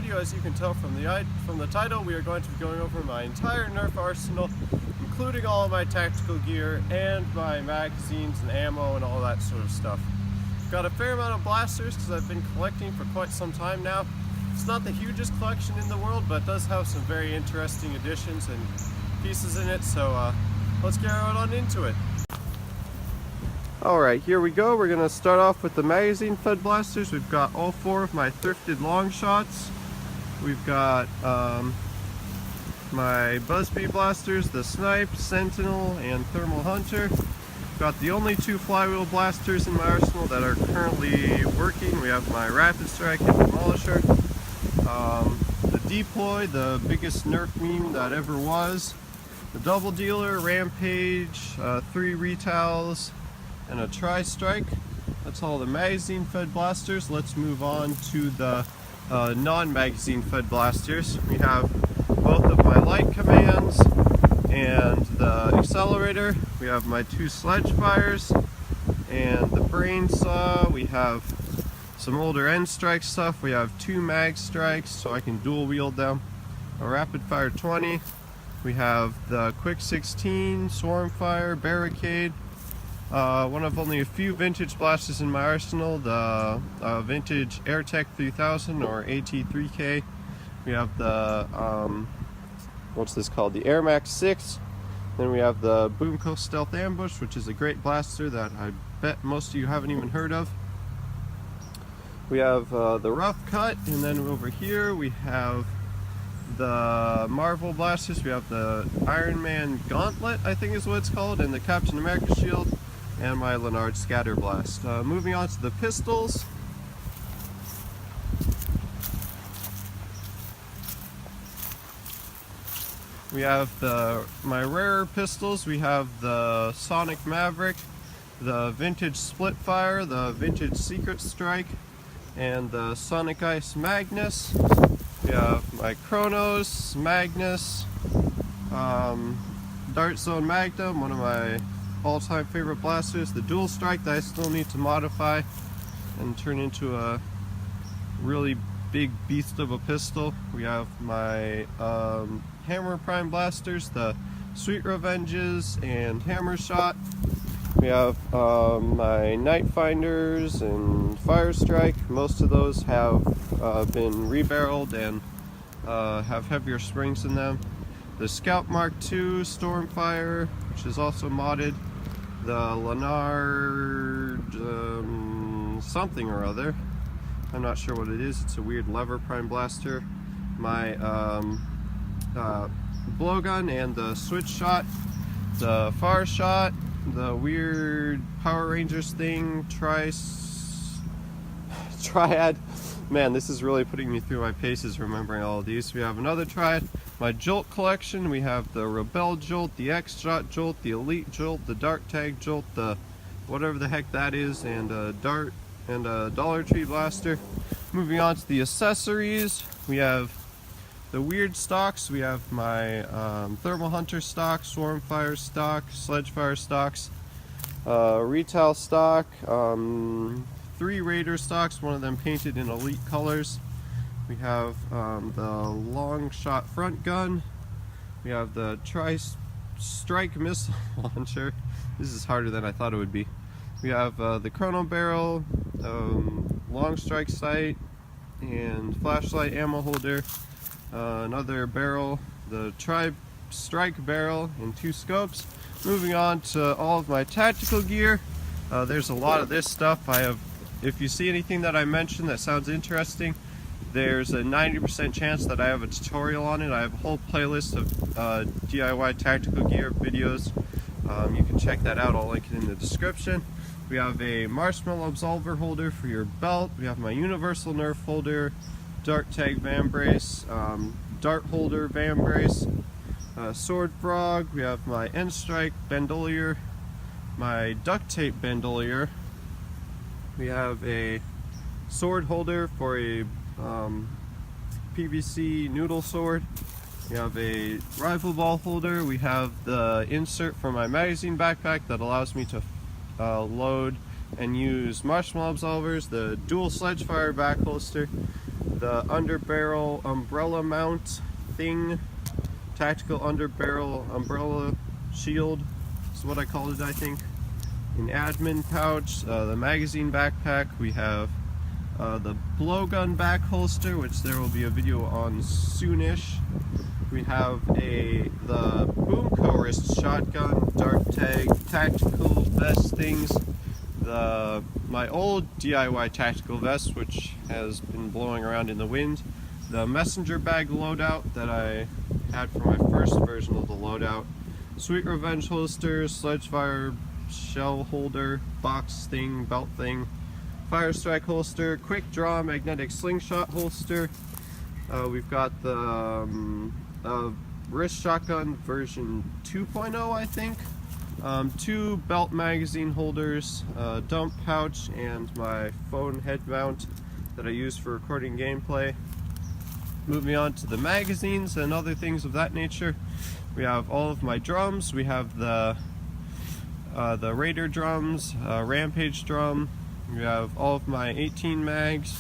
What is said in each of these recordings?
video, as you can tell from the title, we are going to be going over my entire Nerf arsenal, including all of my tactical gear and my magazines and ammo and all that sort of stuff. Got a fair amount of blasters because I've been collecting for quite some time now. It's not the hugest collection in the world, but it does have some very interesting additions and pieces in it, so let's get right on into it. Alright, here we go. We're going to start off with the magazine fed blasters. We've got all four of my thrifted long shots. We've got my Buzzbee blasters, the Snipe, Sentinel, and Thermal Hunter. We've got the only two flywheel blasters in my arsenal that are currently working. We have my Rapid Strike and Demolisher. The Deploy, the biggest Nerf meme that ever was. The Double Dealer, Rampage, 3 Retals, and a Tri-Strike. That's all the magazine fed blasters. Let's move on to the non-magazine fed blasters. We have both of my light commands and the accelerator. We have my 2 sledge fires and the brain saw. We have some older end strike stuff. We have 2 mag strikes so I can dual wield them. A rapid fire 20. We have the quick 16, swarm fire, barricade. One of only a few vintage blasters in my arsenal, the vintage Airtech 3000 or AT3K. We have the, what's this called? The Air Max 6. Then we have the Boomco Stealth Ambush, which is a great blaster that I bet most of you haven't even heard of. We have the Rough Cut, and then over here we have the Marvel blasters. We have the Iron Man Gauntlet, I think is what it's called, and the Captain America shield, and my Leonard Scatter Blast. Moving on to the pistols. We have my rarer pistols. We have the Sonic Maverick, the vintage Splitfire, the vintage Secret Strike, and the Sonic Ice Magnus. We have my Chronos, Magnus, Dart Zone Magnum, one of my all-time favorite blasters, the Dual Strike that I still need to modify and turn into a really big beast of a pistol. We have my Hammer Prime blasters, the Sweet Revenges and Hammer Shot. We have my Night Finders and Fire Strike. Most of those have been rebarreled and have heavier springs in them. The Scout Mark II Stormfire, which is also modded. The Leonard something or other. I'm not sure what it is. It's a weird lever prime blaster. My blowgun and the switch shot. The far shot. The weird Power Rangers thing. Triad. Man, this is really putting me through my paces remembering all of these. We have another Triad. My Jolt collection, we have the Rebel Jolt, the X-Shot Jolt, the Elite Jolt, the Dark Tag Jolt, the whatever the heck that is, and a Dart and a Dollar Tree Blaster. Moving on to the accessories, we have the weird stocks. We have my Thermal Hunter stock, Swarm Fire stock, Sledge Fire stocks, Retail stock, 3 Raider stocks, one of them painted in elite colors. We have the long shot front gun. We have the Tri-Strike missile launcher. This is harder than I thought it would be. We have the Chrono Barrel, long strike sight, and flashlight ammo holder. Another barrel, the Tri-Strike barrel, and 2 scopes. Moving on to all of my tactical gear. There's a lot of this stuff. If you see anything that I mentioned that sounds interesting, there's a 90% chance that I have a tutorial on it. I have a whole playlist of DIY tactical gear videos. You can check that out. I'll link it in the description. We have a Marshmallow Absolver holder for your belt. We have my Universal Nerf holder, Dart Tag Van Brace, Dart holder Van Brace, Sword Frog. We have my End Strike Bandolier, my Duct Tape Bandolier. We have a sword holder for a PVC noodle sword. We have a rifle ball holder. We have the insert for my magazine backpack that allows me to load and use marshmallow absolvers. The dual sledge fire back holster. the underbarrel umbrella mount thing, tactical underbarrel umbrella shield is what I called it, I think. An admin pouch, the magazine backpack. We have the blowgun back holster, which there will be a video on soonish. We have the Boomco wrist shotgun, dart tag, tactical vest things. My old DIY tactical vest, which has been blowing around in the wind. The messenger bag loadout that I had for my first version of the loadout. Sweet Revenge holster, Sledgefire shell holder, box thing, belt thing. Fire Strike holster, quick draw magnetic slingshot holster. We've got the wrist shotgun version 2.0, I think. 2 belt magazine holders, dump pouch, and my phone head mount that I use for recording gameplay. Moving on to the magazines and other things of that nature. We have all of my drums. We have the Raider drums, Rampage drum. We have all of my 18 mags.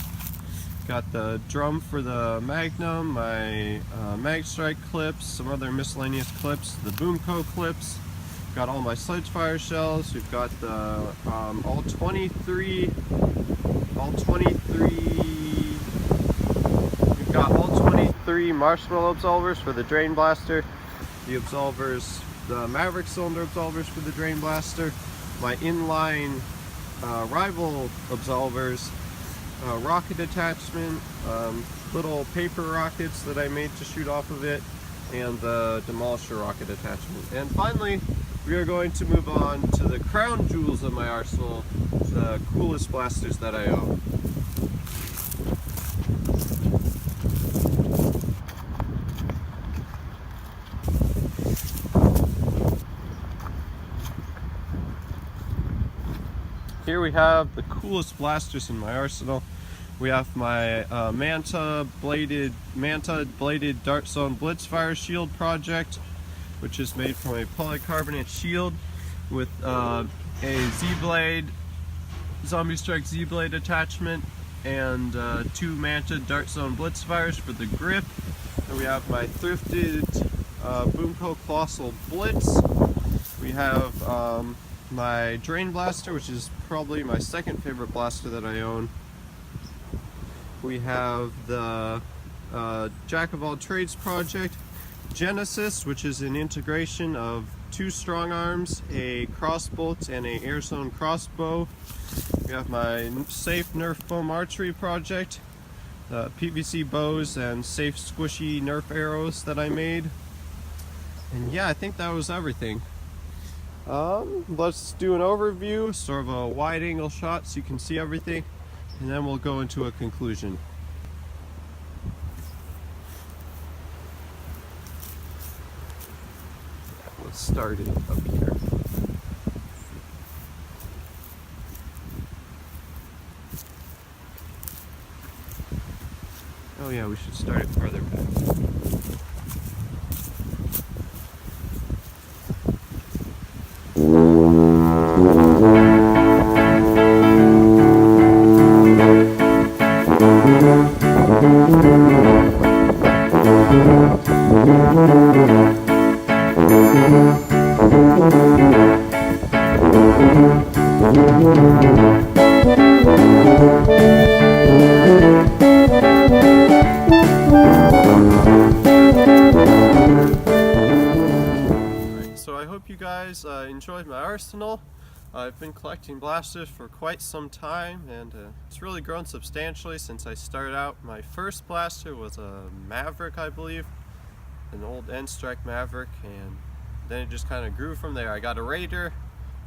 Got the drum for the Magnum, my Mag Strike clips, some other miscellaneous clips, the Boomco clips. Got all my Sledgefire shells. We've got the all 23. We've got all 23 marshmallow absolvers for the Drain Blaster. The absolvers, the Maverick cylinder absolvers for the Drain Blaster. My inline rival absolvers, rocket attachment, little paper rockets that I made to shoot off of it, and the Demolisher rocket attachment. And finally, we are going to move on to the crown jewels of my arsenal, the coolest blasters that I own. Here we have the coolest blasters in my arsenal. We have my Manta bladed Dart Zone Blitzfire shield project, which is made from a polycarbonate shield with a Z-blade, Zombie Strike Z-blade attachment, and 2 Manta Dart Zone Blitzfires for the grip. And we have my thrifted Boomco Colossal Blitz. We have my Drain Blaster, which is probably my second favorite blaster that I own. We have the Jack of All Trades project, Genesis, which is an integration of 2 strong arms, a crossbolt, and a air zone crossbow. We have my safe Nerf foam archery project, PVC bows and safe squishy Nerf arrows that I made. And yeah, I think that was everything. Let's do an overview, sort of a wide angle shot so you can see everything, and then we'll go into a conclusion. Let's start it up here. Oh yeah, we should start it farther back. So I hope you guys enjoyed my arsenal. I've been collecting blasters for quite some time, and it's really grown substantially since I started out. My first blaster was a Maverick, I believe, an old N-Strike Maverick, and then it just kind of grew from there. I got a Raider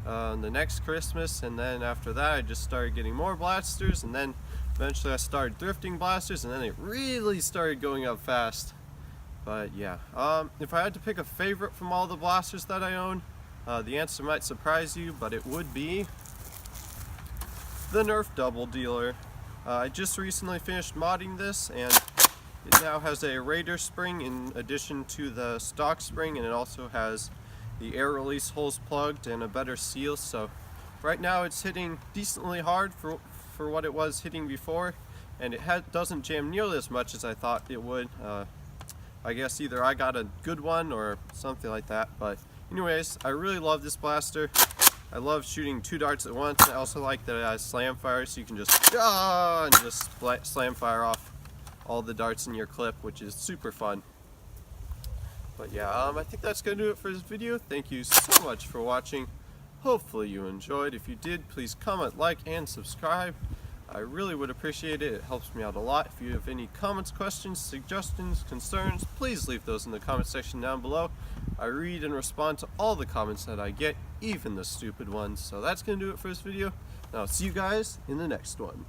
the next Christmas, and then after that I just started getting more blasters, and then eventually I started thrifting blasters, and then it really started going up fast. But yeah, if I had to pick a favorite from all the blasters that I own, the answer might surprise you, but it would be the Nerf Double Dealer. I just recently finished modding this, and it now has a Raider spring in addition to the stock spring, and it also has the air release holes plugged and a better seal. So right now it's hitting decently hard for what it was hitting before, and it doesn't jam nearly as much as I thought it would. I guess either I got a good one or something like that, but anyways, I really love this blaster. I love shooting 2 darts at once. I also like that it has slam fire, so you can just and just slam fire off all the darts in your clip, which is super fun. But yeah, I think that's gonna do it for this video. Thank you so much for watching. Hopefully you enjoyed. If you did, please comment, like, and subscribe. I really would appreciate it. It helps me out a lot. If you have any comments, questions, suggestions, concerns, please leave those in the comment section down below. I read and respond to all the comments that I get, even the stupid ones. So that's going to do it for this video. And I'll see you guys in the next one.